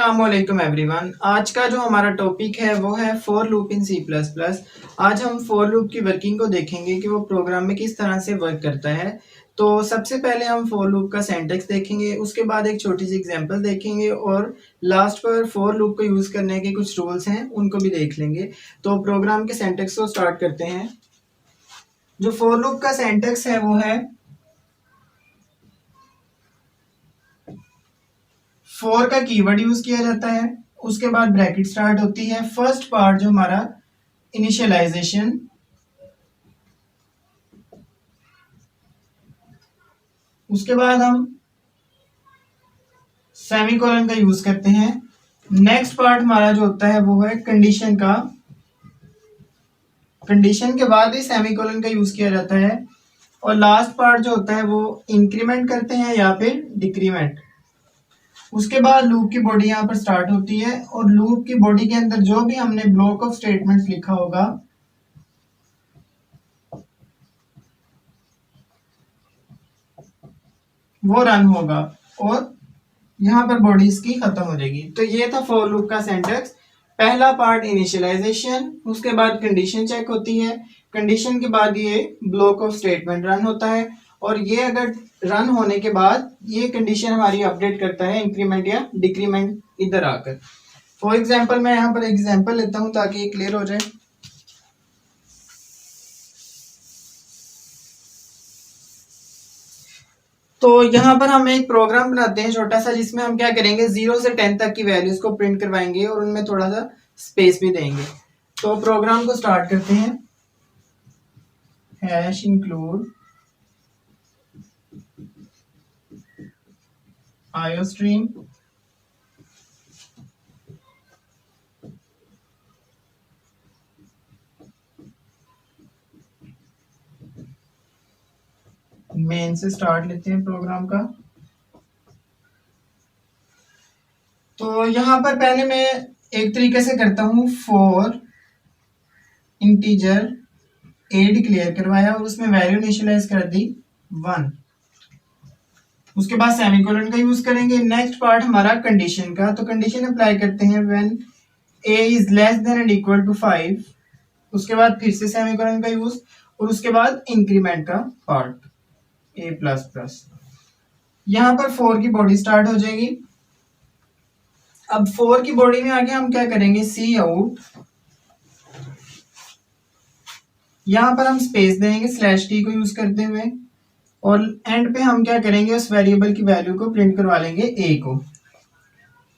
अस्सलामुअलैकुम एवरीवन। आज का जो हमारा टॉपिक है वो है for loop in C plus plus. आज हम फॉर लूप की वर्किंग को देखेंगे कि वो प्रोग्राम में किस तरह से वर्क करता है। तो सबसे पहले हम फॉर लूप का सिंटैक्स देखेंगे, उसके बाद एक छोटी सी एग्जांपल देखेंगे और लास्ट पर फॉर लूप को यूज़ करने के कुछ रूल्स हैं उनको भी देख लेंगे। तो प्रोग्राम के सिंटैक्स को स्टार्ट करते हैं। जो फॉर लूप का सिंटैक्स है वो है फॉर का कीवर्ड यूज किया जाता है, उसके बाद ब्रैकेट स्टार्ट होती है। फर्स्ट पार्ट जो हमारा इनिशियलाइजेशन, उसके बाद हम सेमीकोलन का यूज करते हैं। नेक्स्ट पार्ट हमारा जो होता है वो है कंडीशन का। कंडीशन के बाद ही सेमीकोलन का यूज किया जाता है। और लास्ट पार्ट जो होता है वो इंक्रीमेंट करते हैं या फिर डिक्रीमेंट। उसके बाद लूप की बॉडी यहाँ पर स्टार्ट होती है और लूप की बॉडी के अंदर जो भी हमने ब्लॉक ऑफ स्टेटमेंट्स लिखा होगा वो रन होगा और यहाँ पर बॉडी इसकी खत्म हो जाएगी। तो ये था फॉर लूप का सिंटैक्स। पहला पार्ट इनिशियलाइजेशन, उसके बाद कंडीशन चेक होती है, कंडीशन के बाद ये ब्लॉक ऑफ स्टेटमेंट रन होता है और ये अगर रन होने के बाद ये कंडीशन हमारी अपडेट करता है इंक्रीमेंट या डिक्रीमेंट इधर आकर। फॉर एग्जांपल मैं यहाँ पर एग्जांपल लेता हूँ ताकि ये क्लियर हो जाए। तो यहाँ पर हम एक प्रोग्राम बनाते हैं छोटा सा, जिसमें हम क्या करेंगे 0 से 10 तक की वैल्यूज को प्रिंट करवाएंगे और उनमें थोड़ा सा स्पेस भी देंगे। तो प्रोग्राम को स्टार्ट करते हैं। हैश इंक्लूड आईओस्ट्रीम, मेन से स्टार्ट लेते हैं प्रोग्राम का। तो यहाँ पर पहले मैं एक तरीके से करता हूँ, फॉर इंटीजर ए डिक्लेयर करवाया और उसमें वैल्यू इनिशियलाइज कर दी 1। उसके बाद सेमीकोलन का यूज करेंगे। नेक्स्ट पार्ट हमारा कंडीशन का। तो कंडीशन अप्लाई करते हैं when a is less than and equal to 5। उसके बाद फिर से सेमीकोलन का यूज और उसके बाद इंक्रीमेंट का पार्ट a प्लस प्लस। यहाँ पर 4 की बॉडी स्टार्ट हो जाएगी। अब 4 की बॉडी में आगे हम क्या करेंगे, सी आउट, यहाँ पर हम स्पेस देंगे /t को यूज करते हुए और एंड पे हम क्या करेंगे, उस वेरिएबल की वैल्यू को प्रिंट करवा लेंगे a को।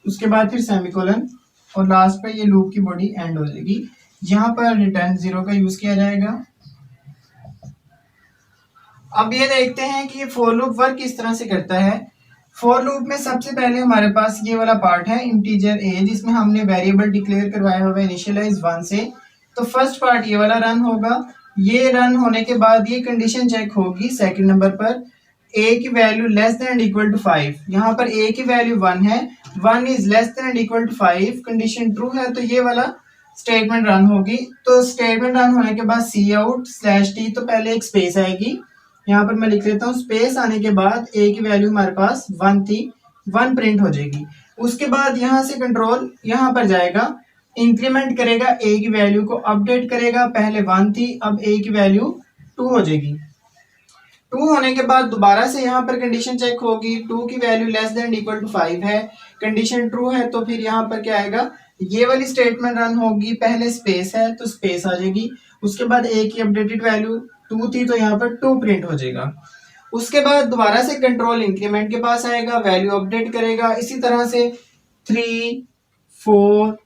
उसके बाद फिर सेमीकोलन और लास्ट पे ये लूप की बॉडी एंड हो जाएगी। यहाँ पर रिटर्न 0 का यूज किया जाएगा। अब ये देखते हैं कि फॉर लूप वर्क किस तरह से करता है। फॉर लूप में सबसे पहले हमारे पास ये वाला पार्ट है इंटीजर a, जिसमें हमने वेरिएबल डिक्लेयर करवाया हुआ है इनिशियलाइज 1 से। तो फर्स्ट पार्ट ये वाला रन होगा। ये रन होने के बाद ये कंडीशन चेक होगी सेकंड नंबर पर, a की value less than and equal to 5। यहाँ पर a की वैल्यू 1 है, 1 is less than and equal to 5, condition true है तो ये वाला स्टेटमेंट रन होगी। तो स्टेटमेंट रन होने के बाद सी आउट /t, तो पहले एक स्पेस आएगी, यहाँ पर मैं लिख लेता हूँ। स्पेस आने के बाद a की वैल्यू हमारे पास 1 थी, 1 प्रिंट हो जाएगी। उसके बाद यहाँ से कंट्रोल यहाँ पर जाएगा, इंक्रीमेंट करेगा, a की वैल्यू को अपडेट करेगा। पहले 1 थी, अब a की वैल्यू 2 हो जाएगी। 2 होने के बाद दोबारा से यहाँ पर कंडीशन चेक होगी, 2 की value less than equal to 5 है, कंडीशन ट्रू है तो फिर यहाँ पर क्या आएगा, ये वाली स्टेटमेंट रन होगी। पहले स्पेस है तो स्पेस आ जाएगी। उसके बाद a की अपडेटेड वैल्यू 2 थी तो यहाँ पर 2 प्रिंट हो जाएगा। उसके बाद दोबारा से कंट्रोल इंक्रीमेंट के पास आएगा, वैल्यू अपडेट करेगा। इसी तरह से 3, 4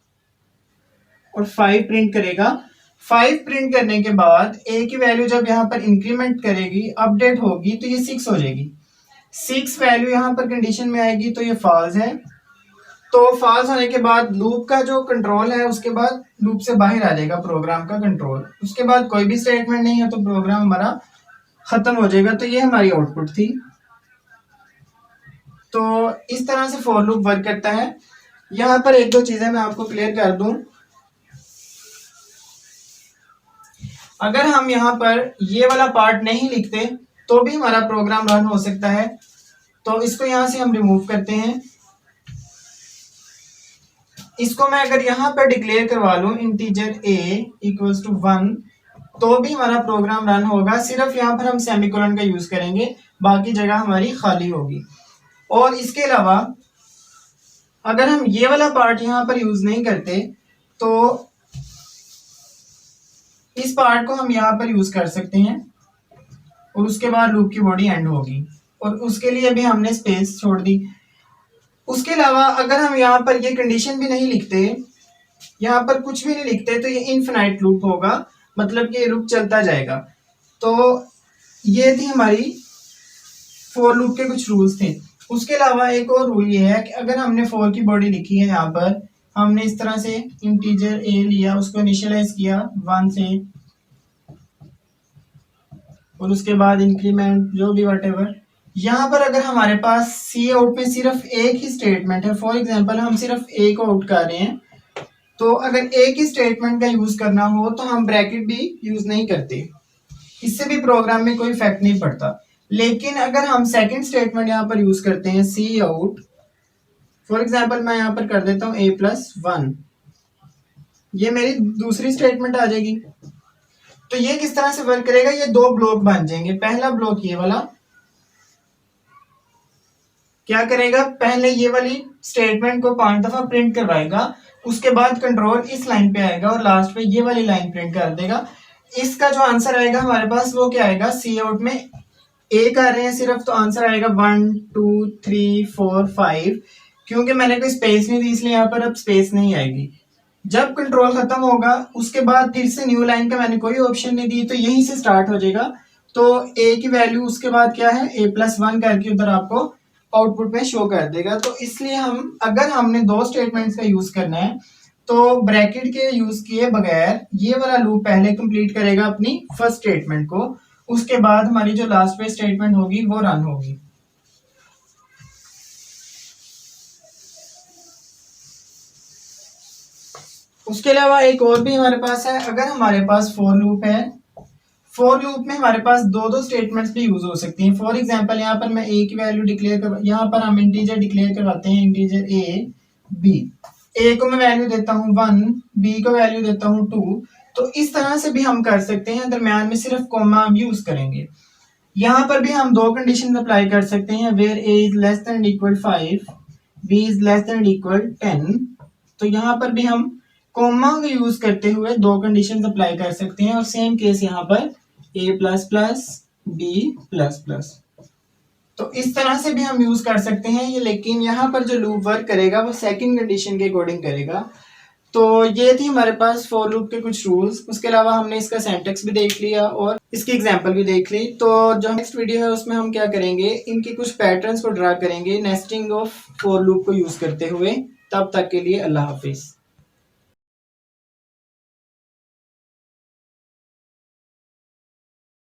और 5 प्रिंट करेगा। 5 प्रिंट करने के बाद a की वैल्यू जब यहाँ पर इंक्रीमेंट करेगी, अपडेट होगी तो ये 6 हो जाएगी। 6 वैल्यू यहाँ पर कंडीशन में आएगी तो ये फॉल्स है। तो फॉल्स होने के बाद लूप का जो कंट्रोल है, उसके बाद लूप से बाहर आ जाएगा प्रोग्राम का कंट्रोल। उसके बाद कोई भी स्टेटमेंट नहीं है तो प्रोग्राम हमारा खत्म हो जाएगा। तो ये हमारी आउटपुट थी। तो इस तरह से फॉर लूप वर्क करता है। यहाँ पर एक दो चीजें मैं आपको क्लियर कर दूं। अगर हम यहाँ पर ये वाला पार्ट नहीं लिखते तो भी हमारा प्रोग्राम रन हो सकता है। तो इसको यहाँ से हम रिमूव करते हैं। इसको मैं अगर यहाँ पर डिक्लेयर करवा लूँ इंटीजर a इक्वल्स टू 1, तो भी हमारा प्रोग्राम रन होगा। सिर्फ यहाँ पर हम सेमीकोलन का यूज करेंगे, बाकी जगह हमारी खाली होगी। और इसके अलावा अगर हम ये वाला पार्ट यहाँ पर यूज नहीं करते तो इस पार्ट को हम यहाँ पर यूज कर सकते हैं और उसके बाद लूप की बॉडी एंड होगी, और उसके लिए भी हमने स्पेस छोड़ दी। उसके अलावा अगर हम यहाँ पर ये कंडीशन भी नहीं लिखते, यहाँ पर कुछ भी नहीं लिखते, तो ये इनफिनाइट लूप होगा, मतलब कि ये लूप चलता जाएगा। तो ये थी हमारी फॉर लूप के कुछ रूल्स थे। उसके अलावा एक और रूल ये है कि अगर हमने फॉर की बॉडी लिखी है, यहाँ पर हमने इस तरह से इंटीजर a लिया, उसको इनिशियलाइज किया 1 से, और उसके बाद इंक्रीमेंट जो भी व्हाटएवर। यहाँ पर अगर हमारे पास सी आउट में सिर्फ एक ही स्टेटमेंट है, फॉर एग्जांपल हम सिर्फ a को आउट कर रहे हैं, तो अगर एक ही स्टेटमेंट का यूज करना हो तो हम ब्रैकेट भी यूज नहीं करते, इससे भी प्रोग्राम में कोई इफेक्ट नहीं पड़ता। लेकिन अगर हम सेकंड स्टेटमेंट यहाँ पर यूज करते हैं सी आउट, फॉर एग्जांपल मैं यहाँ पर कर देता हूँ a+1, ये मेरी दूसरी स्टेटमेंट आ जाएगी। तो ये किस तरह से वर्क करेगा, ये दो ब्लॉक बन जाएंगे। पहला ब्लॉक ये वाला क्या करेगा, पहले ये वाली स्टेटमेंट को 5 दफा प्रिंट करवाएगा, उसके बाद कंट्रोल इस लाइन पे आएगा और लास्ट पे ये वाली लाइन प्रिंट कर देगा। इसका जो आंसर आएगा हमारे पास वो क्या आएगा, सी आउट में a कर रहे हैं सिर्फ, तो आंसर आएगा 1 2 3 4 5, क्योंकि मैंने कोई स्पेस नहीं दी इसलिए यहाँ पर अब स्पेस नहीं आएगी। जब कंट्रोल खत्म होगा उसके बाद फिर से न्यू लाइन का मैंने कोई ऑप्शन नहीं दी, तो यहीं से स्टार्ट हो जाएगा। तो a की वैल्यू उसके बाद क्या है, a+1 करके उधर आपको आउटपुट में शो कर देगा। तो इसलिए हम अगर हमने दो स्टेटमेंट्स का यूज करना है तो ब्रैकेट के यूज किए बगैर ये वाला लूप पहले कंप्लीट करेगा अपनी फर्स्ट स्टेटमेंट को, उसके बाद हमारी जो लास्ट पे स्टेटमेंट होगी वो रन होगी। उसके अलावा एक और भी हमारे पास है, अगर हमारे पास फॉर लूप है, फॉर लूप में हमारे पास दो स्टेटमेंट्स भी यूज हो सकती हैं। फॉर एग्जांपल यहाँ पर मैं a की वैल्यू डिक्लेयर कर, यहाँ पर हम इंटीजर डिक्लेयर करवाते हैं, इंटीजर a b, a को मैं वैल्यू देता हूँ 1, b को वैल्यू देता हूँ 2। तो इस तरह से भी हम कर सकते हैं, दरम्यान में सिर्फ कॉमा हम यूज करेंगे। यहाँ पर भी हम दो कंडीशन अप्लाई कर सकते हैं, where a is less than equal 5, b is less than equal 10। तो यहाँ पर भी हम कॉमा का यूज करते हुए दो कंडीशंस अप्लाई कर सकते हैं, और सेम केस यहाँ पर a++ b++। तो इस तरह से भी हम यूज कर सकते हैं ये, लेकिन यहाँ पर जो लूप वर्क करेगा वो सेकंड कंडीशन के अकॉर्डिंग करेगा। तो ये थी हमारे पास फॉर लूप के कुछ रूल्स। उसके अलावा हमने इसका सिंटैक्स भी देख लिया और इसकी एग्जांपल भी देख ली। तो जो नेक्स्ट वीडियो है उसमें हम क्या करेंगे, इनके कुछ पैटर्न्स को ड्रा करेंगे नेस्टिंग ऑफ फॉर लूप को यूज करते हुए। तब तक के लिए अल्लाह हाफिज।